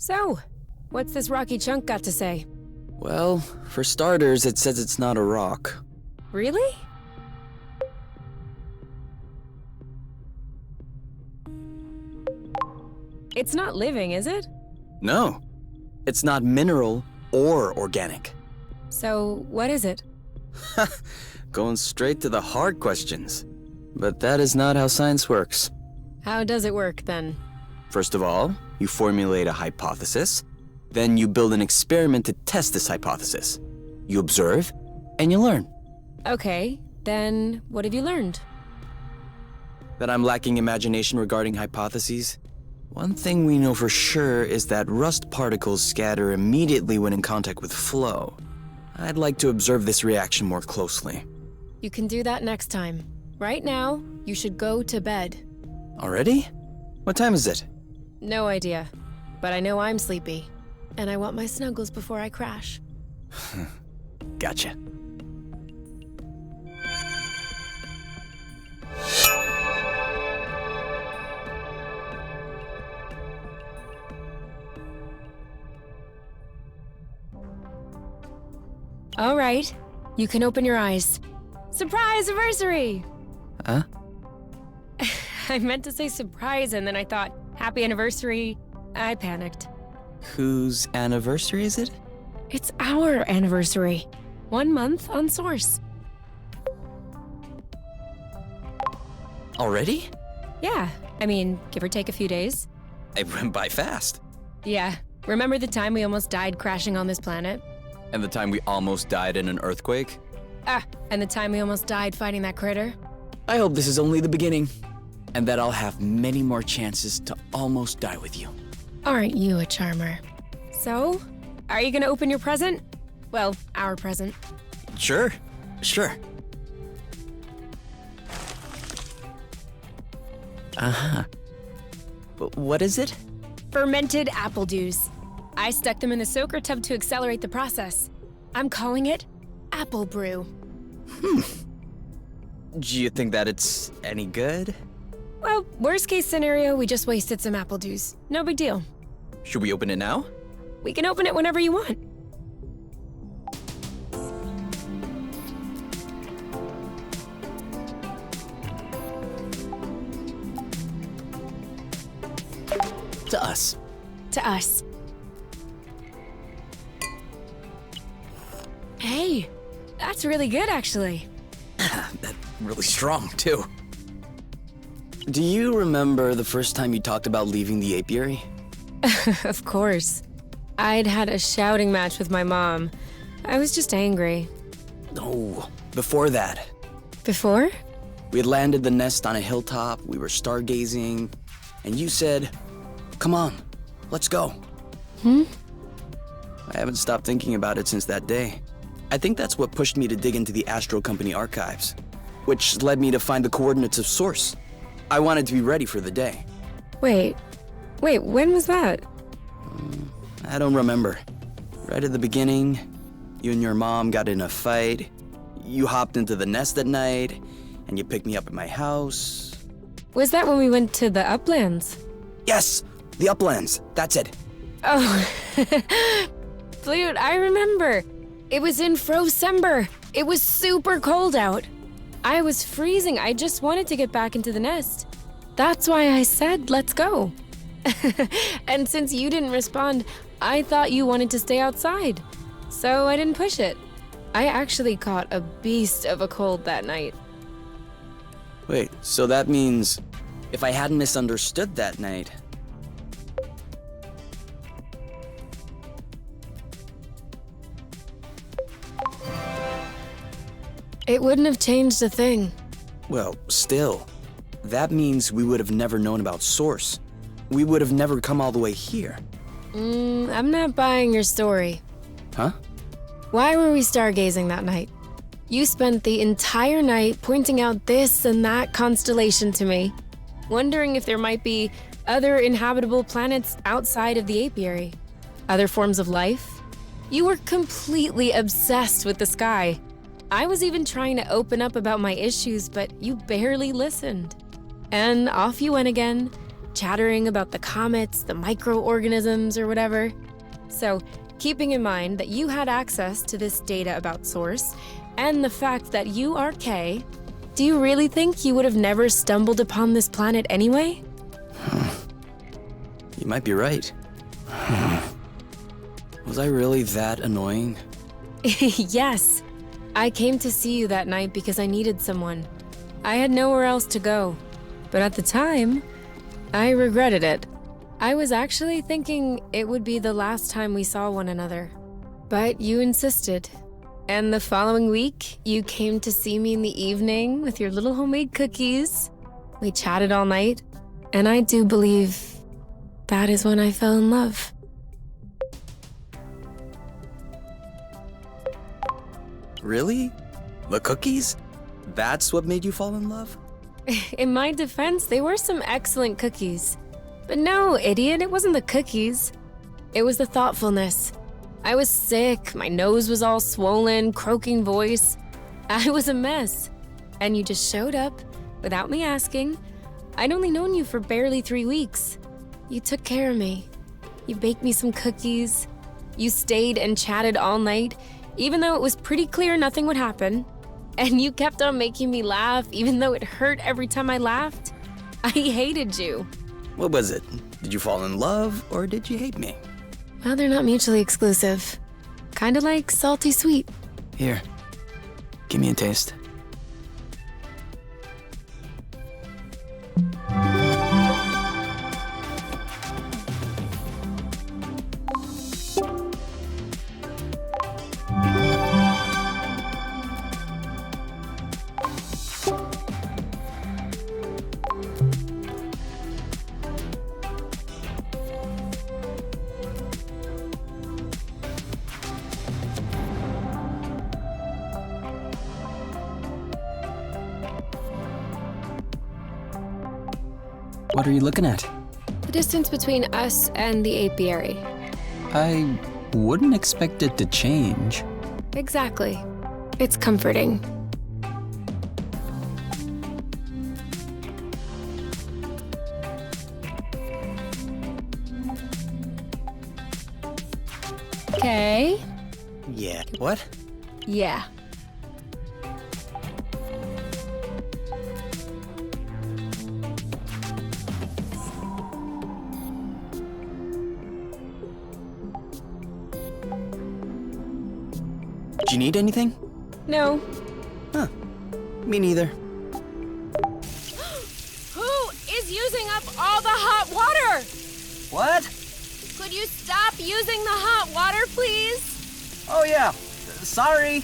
So, what's this rocky chunk got to say? Well, for starters, it says it's not a rock. Really? It's not living, is it? No, it's not mineral or organic. So, what is it? Going straight to the hard questions. But that is not how science works. How does it work, then? First of all, you formulate a hypothesis. Then you build an experiment to test this hypothesis. You observe, and you learn. Okay, then what have you learned? That I'm lacking imagination regarding hypotheses? One thing we know for sure is that rust particles scatter immediately when in contact with flow. I'd like to observe this reaction more closely. You can do that next time. Right now, you should go to bed. Already? What time is it? No idea, but I know I'm sleepy. And I want my snuggles before I crash. Gotcha. All right, you can open your eyes. Surprise anniversary! Huh? I meant to say surprise, and then I thought, happy anniversary. I panicked. Whose anniversary is it? It's our anniversary. 1 month on Source. Already? Yeah, I mean, give or take a few days. It went by fast. Yeah, remember the time we almost died crashing on this planet? And the time we almost died in an earthquake? And the time we almost died fighting that critter? I hope this is only the beginning, and that I'll have many more chances to almost die with you. Aren't you a charmer? So, are you gonna open your present? Well, our present. Sure. Uh-huh. But what is it? Fermented apple dews. I stuck them in the soaker tub to accelerate the process. I'm calling it apple brew. Do you think that it's any good? Well, worst case scenario, we just wasted some apple dews. No big deal. Should we open it now? We can open it whenever you want. To us. To us. Hey, that's really good, actually. That's really strong, too. Do you remember the first time you talked about leaving the apiary? Of course. I'd had a shouting match with my mom. I was just angry. No, before that. Before? We had landed the nest on a hilltop, we were stargazing, and you said, "Come on, let's go." I haven't stopped thinking about it since that day. I think that's what pushed me to dig into the Astro Company archives, which led me to find the coordinates of Source. I wanted to be ready for the day. Wait, when was that? I don't remember. Right at the beginning, you and your mom got in a fight. You hopped into the nest at night, and you picked me up at my house. Was that when we went to the uplands? Yes, the uplands, that's it. Oh, dude, I remember. It was in Frocember. It was super cold out. I was freezing. I just wanted to get back into the nest. That's why I said, let's go. And since you didn't respond, I thought you wanted to stay outside. So I didn't push it. I actually caught a beast of a cold that night. Wait, so that means if I hadn't misunderstood that night... It wouldn't have changed a thing. Well, still, that means we would have never known about Source. We would have never come all the way here. I'm not buying your story. Huh? Why were we stargazing that night? You spent the entire night pointing out this and that constellation to me, wondering if there might be other inhabitable planets outside of the apiary. Other forms of life? You were completely obsessed with the sky. I was even trying to open up about my issues, but you barely listened. And off you went again, chattering about the comets, the microorganisms, or whatever. So, keeping in mind that you had access to this data about Source, and the fact that you are Kay, do you really think you would have never stumbled upon this planet anyway? You might be right. Was I really that annoying? Yes. I came to see you that night because I needed someone. I had nowhere else to go. But at the time, I regretted it. I was actually thinking it would be the last time we saw one another. But you insisted. And the following week, you came to see me in the evening with your little homemade cookies. We chatted all night, and I do believe that is when I fell in love. Really? The cookies? That's what made you fall in love? In my defense, they were some excellent cookies. But no, idiot, it wasn't the cookies. It was the thoughtfulness. I was sick, my nose was all swollen, croaking voice. I was a mess. And you just showed up, without me asking. I'd only known you for barely 3 weeks. You took care of me. You baked me some cookies. You stayed and chatted all night, even though it was pretty clear nothing would happen. And you kept on making me laugh, even though it hurt every time I laughed. I hated you. What was it? Did you fall in love, or did you hate me? Well, they're not mutually exclusive. Kinda like salty sweet. Here, give me a taste. What are you looking at? The distance between us and the apiary. I wouldn't expect it to change. Exactly. It's comforting. Okay. Yeah. What? Yeah. Do you need anything? No. Huh. Me neither. Who is using up all the hot water? What? Could you stop using the hot water, please? Oh yeah. Sorry.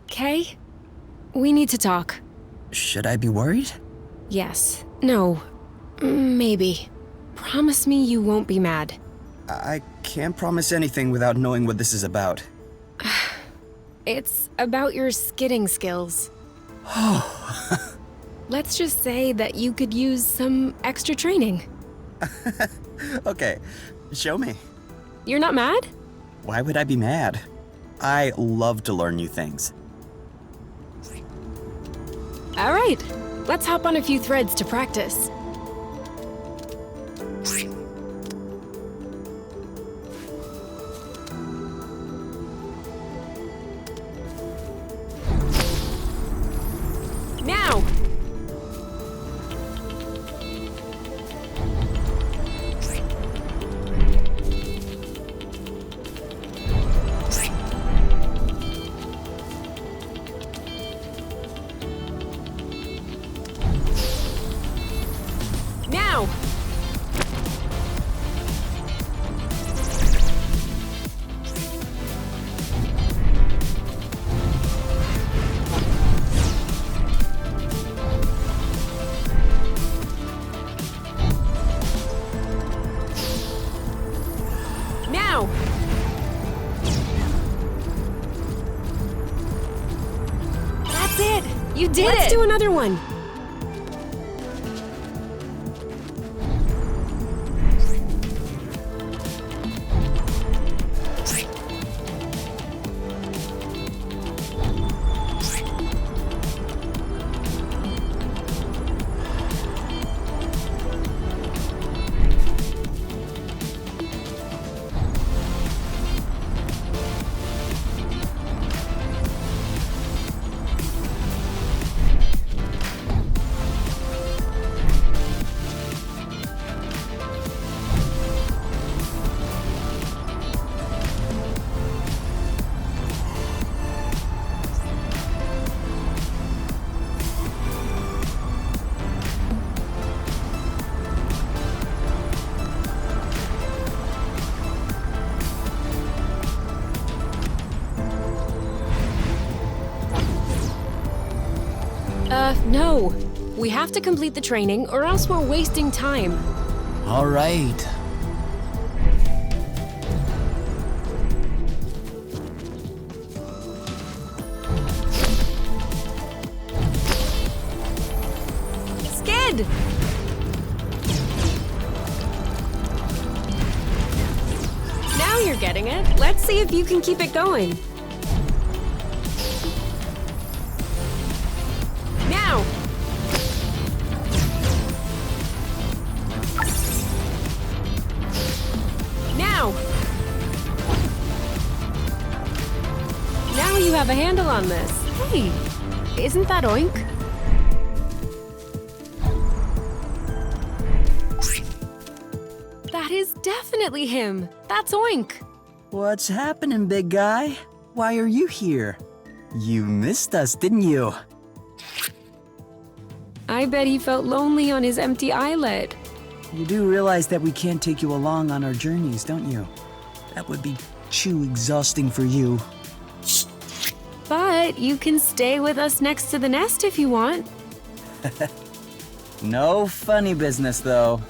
Kay, we need to talk. Should I be worried? Yes. No. Maybe. Promise me you won't be mad. I can't promise anything without knowing what this is about. It's about your skidding skills. Let's just say that you could use some extra training. Okay, show me. You're not mad? Why would I be mad? I love to learn new things. All right. Let's hop on a few threads to practice. Now! Now! did it! Let's do another one. No. We have to complete the training or else we're wasting time. All right. Skid! Now you're getting it. Let's see if you can keep it going. Now! Now! Now you have a handle on this. Hey, isn't that Oink? That is definitely him. That's Oink. What's happening, big guy? Why are you here? You missed us, didn't you? I bet he felt lonely on his empty islet. You do realize that we can't take you along on our journeys, don't you? That would be too exhausting for you. But you can stay with us next to the nest if you want. No funny business, though.